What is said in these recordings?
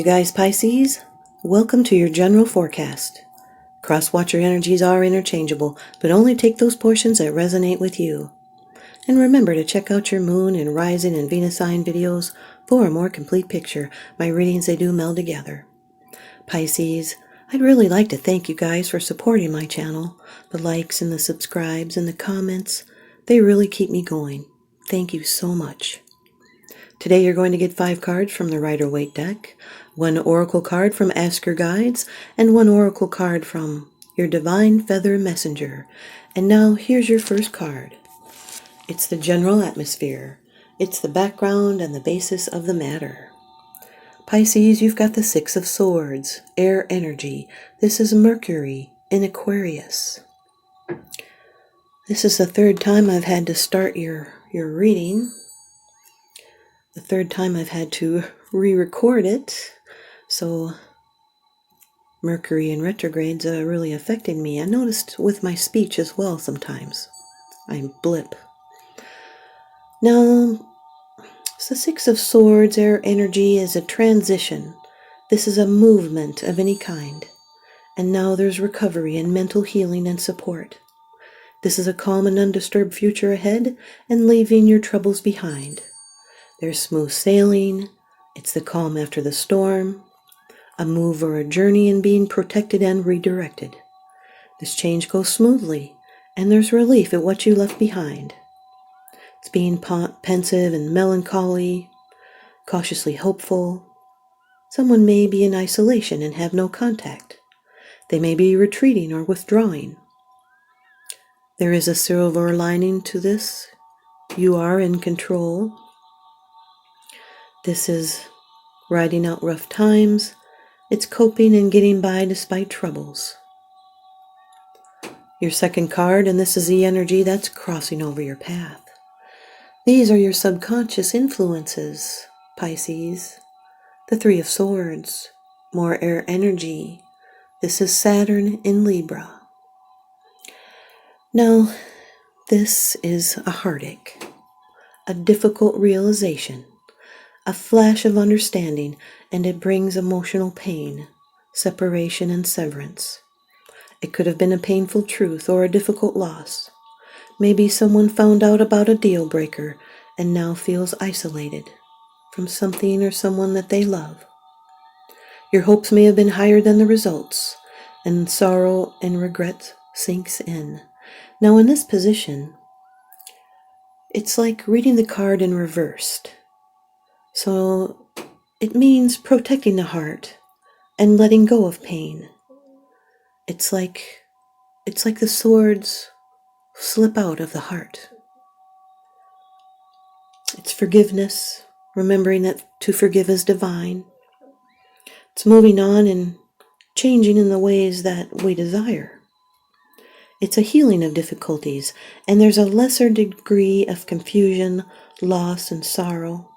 guys, Pisces, welcome to your general forecast. Cross-watcher energies are interchangeable, but only take those portions that resonate with you. And remember to check out your moon and rising and Venus sign videos for a more complete picture. My readings, they do meld together. Pisces, I'd really like to thank you guys for supporting my channel. The likes and the subscribes and the comments, they really keep me going. Thank you so much. Today you're going to get 5 cards from the Rider-Waite deck, 1 oracle card from Ask Your Guides, and 1 oracle card from your Divine Feather Messenger. And now here's your first card. It's the general atmosphere. It's the background and the basis of the matter. Pisces, you've got the 6 of Swords, air energy. This is Mercury in Aquarius. This is the 3rd time I've had to start your reading. The 3rd time I've had to re-record it. So Mercury in retrograde's really affecting me. I noticed with my speech as well sometimes. I blip. Now, the 6 of Swords, air energy, is a transition. This is a movement of any kind. And now there's recovery and mental healing and support. This is a calm and undisturbed future ahead and leaving your troubles behind. There's smooth sailing. It's the calm after the storm. A move or a journey in being protected and redirected. This change goes smoothly, and there's relief at what you left behind. It's being pensive and melancholy, cautiously hopeful. Someone may be in isolation and have no contact. They may be retreating or withdrawing. There is a silver lining to this. You are in control. This is riding out rough times. It's coping and getting by despite troubles. Your second card, and this is the energy that's crossing over your path. These are your subconscious influences, Pisces. The 3 of Swords, more air energy. This is Saturn in Libra. Now, this is a heartache, a difficult realization, a flash of understanding, and it brings emotional pain, separation, and severance. It could have been a painful truth or a difficult loss. Maybe someone found out about a deal breaker and now feels isolated from something or someone that they love. Your hopes may have been higher than the results, and sorrow and regret sinks in. Now in this position, it's like reading the card in reversed. So it means protecting the heart and letting go of pain. It's like the swords slip out of the heart. It's forgiveness, remembering that to forgive is divine. It's moving on and changing in the ways that we desire. It's a healing of difficulties, and there's a lesser degree of confusion, loss, and sorrow.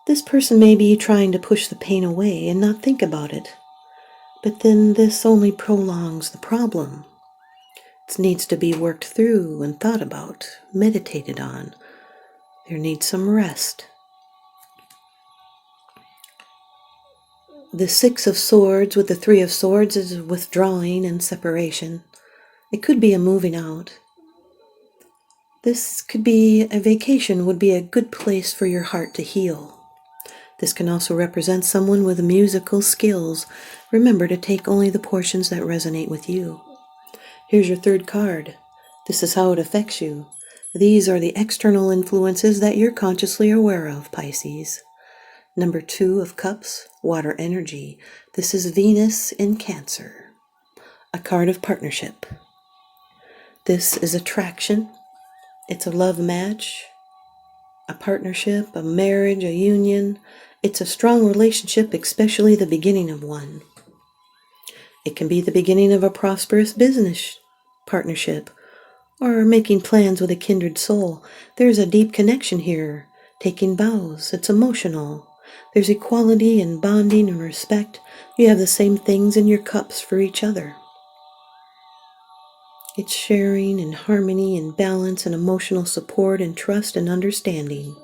This person may be trying to push the pain away and not think about it, but then this only prolongs the problem. It needs to be worked through and thought about, meditated on. There needs some rest. The 6 of Swords with the 3 of Swords is withdrawing and separation. It could be a moving out. This could be a vacation, would be a good place for your heart to heal. This can also represent someone with musical skills. Remember to take only the portions that resonate with you. Here's your 3rd card. This is how it affects you. These are the external influences that you're consciously aware of, Pisces. Number 2 of Cups, water energy. This is Venus in Cancer. A card of partnership. This is attraction. It's a love match, a partnership, a marriage, a union. It's a strong relationship, especially the beginning of one. It can be the beginning of a prosperous business partnership or making plans with a kindred soul. There's a deep connection here, taking vows. It's emotional. There's equality and bonding and respect. You have the same things in your cups for each other. It's sharing and harmony and balance and emotional support and trust and understanding.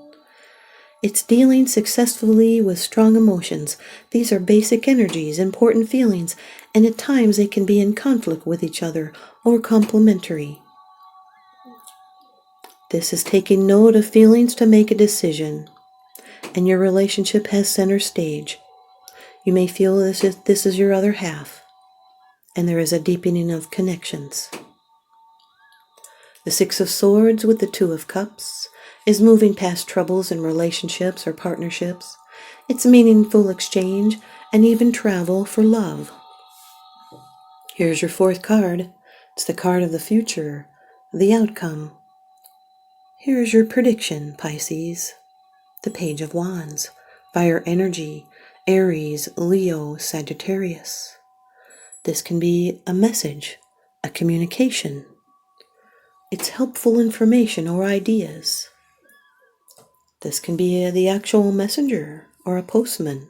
It's dealing successfully with strong emotions. These are basic energies, important feelings, and at times they can be in conflict with each other or complementary. This is taking note of feelings to make a decision, and your relationship has center stage. You may feel this is your other half, and there is a deepening of connections. The Six of Swords with the Two of Cups is moving past troubles in relationships or partnerships. It's meaningful exchange and even travel for love. Here's your fourth card. It's the card of the future, the outcome. Here's your prediction, Pisces. The Page of Wands, fire energy, Aries, Leo, Sagittarius. This can be a message, a communication. It's helpful information or ideas. This can be the actual messenger or a postman.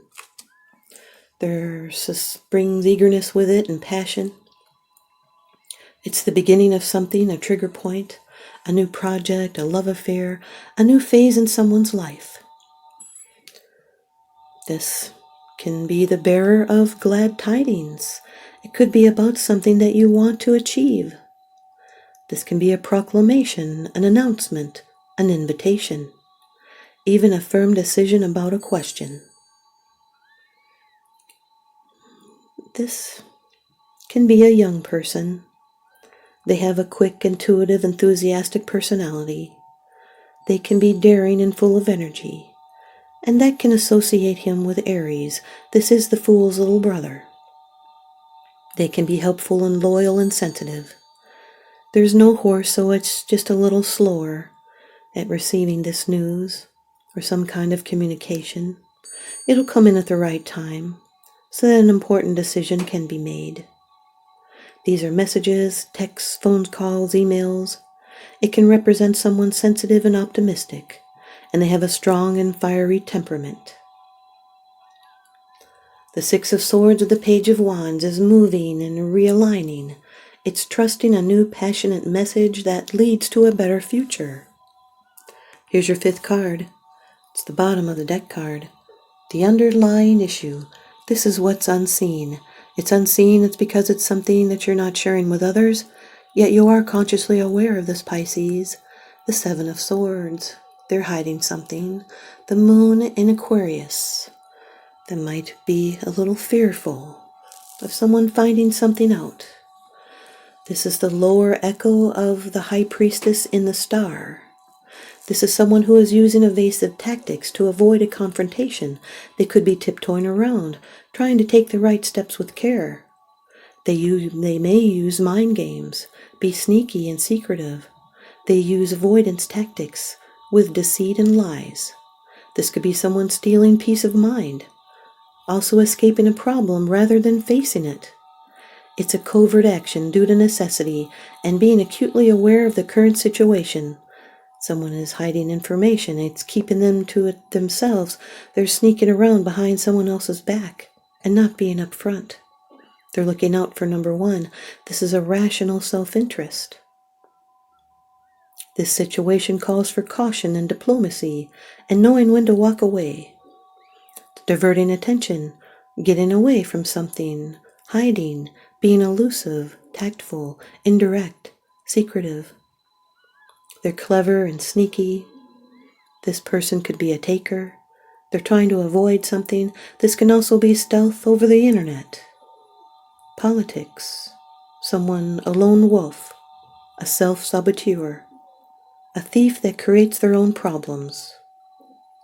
Brings eagerness with it and passion. It's the beginning of something, a trigger point, a new project, a love affair, a new phase in someone's life. This can be the bearer of glad tidings. It could be about something that you want to achieve. This can be a proclamation, an announcement, an invitation, even a firm decision about a question. This can be a young person. They have a quick, intuitive, enthusiastic personality. They can be daring and full of energy, and that can associate him with Aries. This is the fool's little brother. They can be helpful and loyal and sensitive. There's no horse, so it's just a little slower at receiving this news or some kind of communication. It'll come in at the right time so that an important decision can be made. These are messages, texts, phone calls, emails. It can represent someone sensitive and optimistic, and they have a strong and fiery temperament. The Six of Swords with the Page of Wands is moving and realigning. It's trusting a new passionate message that leads to a better future. Here's your fifth card. It's the bottom of the deck card. The underlying issue. This is what's unseen. It's unseen, it's because it's something that you're not sharing with others, yet you are consciously aware of this, Pisces. The Seven of Swords. They're hiding something. The Moon in Aquarius. That might be a little fearful of someone finding something out. This is the lower echo of the High Priestess in the Star. This is someone who is using evasive tactics to avoid a confrontation. They could be tiptoeing around, trying to take the right steps with care. They may use mind games, be sneaky and secretive. They use avoidance tactics with deceit and lies. This could be someone stealing peace of mind, also escaping a problem rather than facing it. It's a covert action due to necessity and being acutely aware of the current situation. Someone is hiding information. It's keeping them to it themselves. They're sneaking around behind someone else's back and not being upfront. They're looking out for number one. This is a rational self-interest. This situation calls for caution and diplomacy and knowing when to walk away. Diverting attention, getting away from something, hiding, being elusive, tactful, indirect, secretive. They're clever and sneaky. This person could be a taker. They're trying to avoid something. This can also be stealth over the internet. Politics. Someone, a lone wolf, a self-saboteur, a thief that creates their own problems.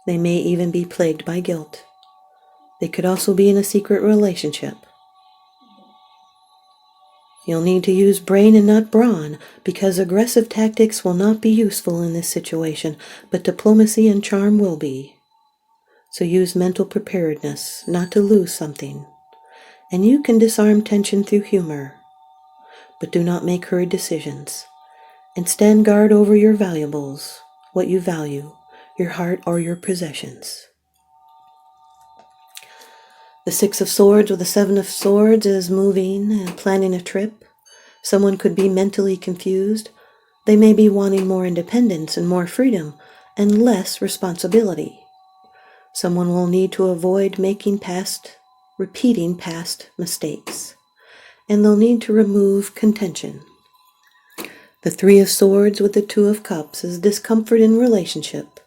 They may even be plagued by guilt. They could also be in a secret relationship. You'll need to use brain and not brawn, because aggressive tactics will not be useful in this situation, but diplomacy and charm will be. So use mental preparedness, not to lose something. And you can disarm tension through humor, but do not make hurried decisions. And stand guard over your valuables, what you value, your heart or your possessions. The Six of Swords with the Seven of Swords is moving and planning a trip. Someone could be mentally confused. They may be wanting more independence and more freedom and less responsibility. Someone will need to avoid repeating past mistakes, and they'll need to remove contention. The Three of Swords with the Two of Cups is discomfort in relationship.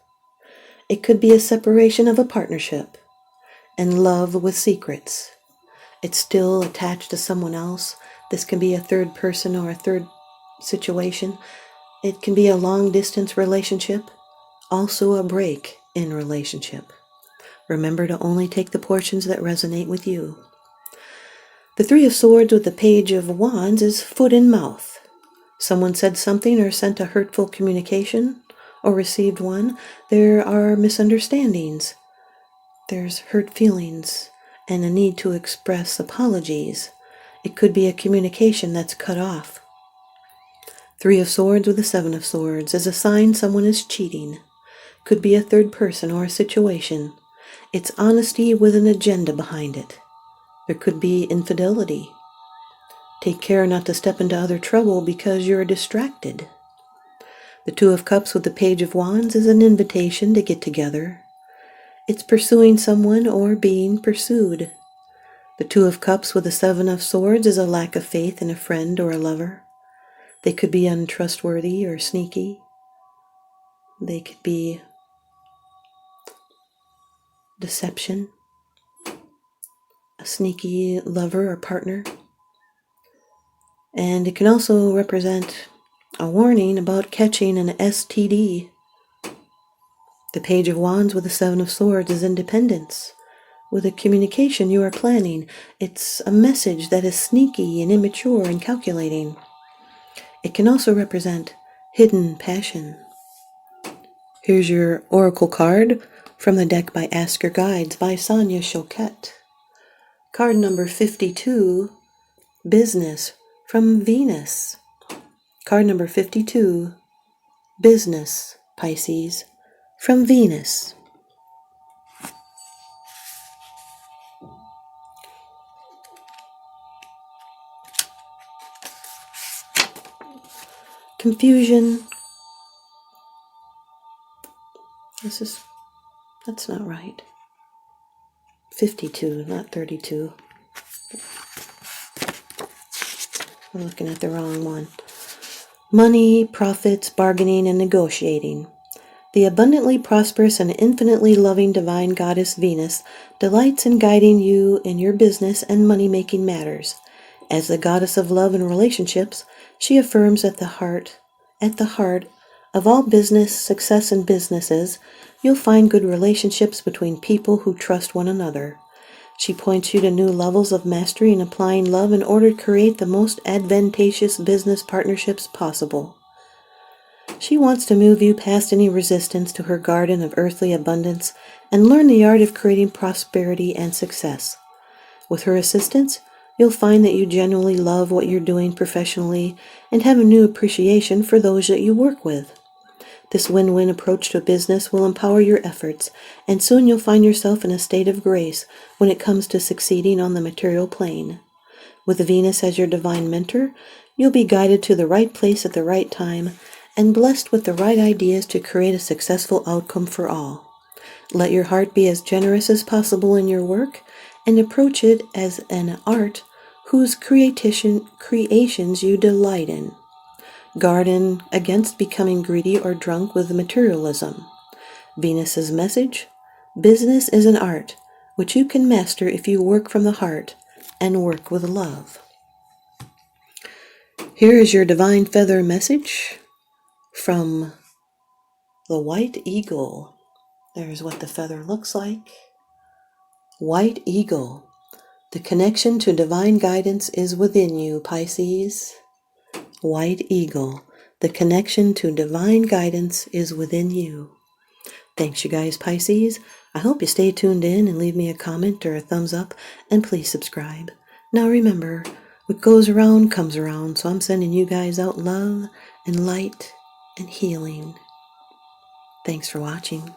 It could be a separation of a partnership, and love with secrets. It's still attached to someone else. This can be a third person or a third situation. It can be a long-distance relationship, also a break in relationship. Remember to only take the portions that resonate with you. The Three of Swords with the Page of Wands is foot and mouth. Someone said something or sent a hurtful communication or received one. There are misunderstandings. There's hurt feelings and a need to express apologies. It could be a communication that's cut off. Three of Swords with the Seven of Swords is a sign someone is cheating. Could be a third person or a situation. It's honesty with an agenda behind it. There could be infidelity. Take care not to step into other trouble because you're distracted. The Two of Cups with the Page of Wands is an invitation to get together. It's pursuing someone or being pursued. The Two of Cups with the Seven of Swords is a lack of faith in a friend or a lover. They could be untrustworthy or sneaky. They could be deception, a sneaky lover or partner. And it can also represent a warning about catching an STD. The Page of Wands with the Seven of Swords is independence. With a communication you are planning, it's a message that is sneaky and immature and calculating. It can also represent hidden passion. Here's your oracle card from the deck by Ask Your Guides by Sonia Choquette. Card number 52, Business from Venus. Card number 52, Business, Pisces, from Venus. Confusion. That's not right. 52, not 32. I'm looking at the wrong one. Money, profits, bargaining, and negotiating. The abundantly prosperous and infinitely loving divine goddess Venus delights in guiding you in your business and money-making matters. As the goddess of love and relationships, she affirms at the heart of all business, success in businesses, you'll find good relationships between people who trust one another. She points you to new levels of mastery in applying love in order to create the most advantageous business partnerships possible. She wants to move you past any resistance to her garden of earthly abundance and learn the art of creating prosperity and success. With her assistance, you'll find that you genuinely love what you're doing professionally and have a new appreciation for those that you work with. This win-win approach to business will empower your efforts, and soon you'll find yourself in a state of grace when it comes to succeeding on the material plane. With Venus as your divine mentor, you'll be guided to the right place at the right time and blessed with the right ideas to create a successful outcome for all. Let your heart be as generous as possible in your work and approach it as an art whose creations you delight in. Guard against becoming greedy or drunk with materialism. Venus's message: business is an art which you can master if you work from the heart and work with love. Here is your divine feather message from the White Eagle. There's what the feather looks like. White Eagle. The connection to divine guidance is within you, Pisces. White Eagle. The connection to divine guidance is within you. Thanks, you guys, Pisces. I hope you stay tuned in and leave me a comment or a thumbs up, and please subscribe. Now remember, what goes around comes around, so I'm sending you guys out love and light and healing. Thanks for watching.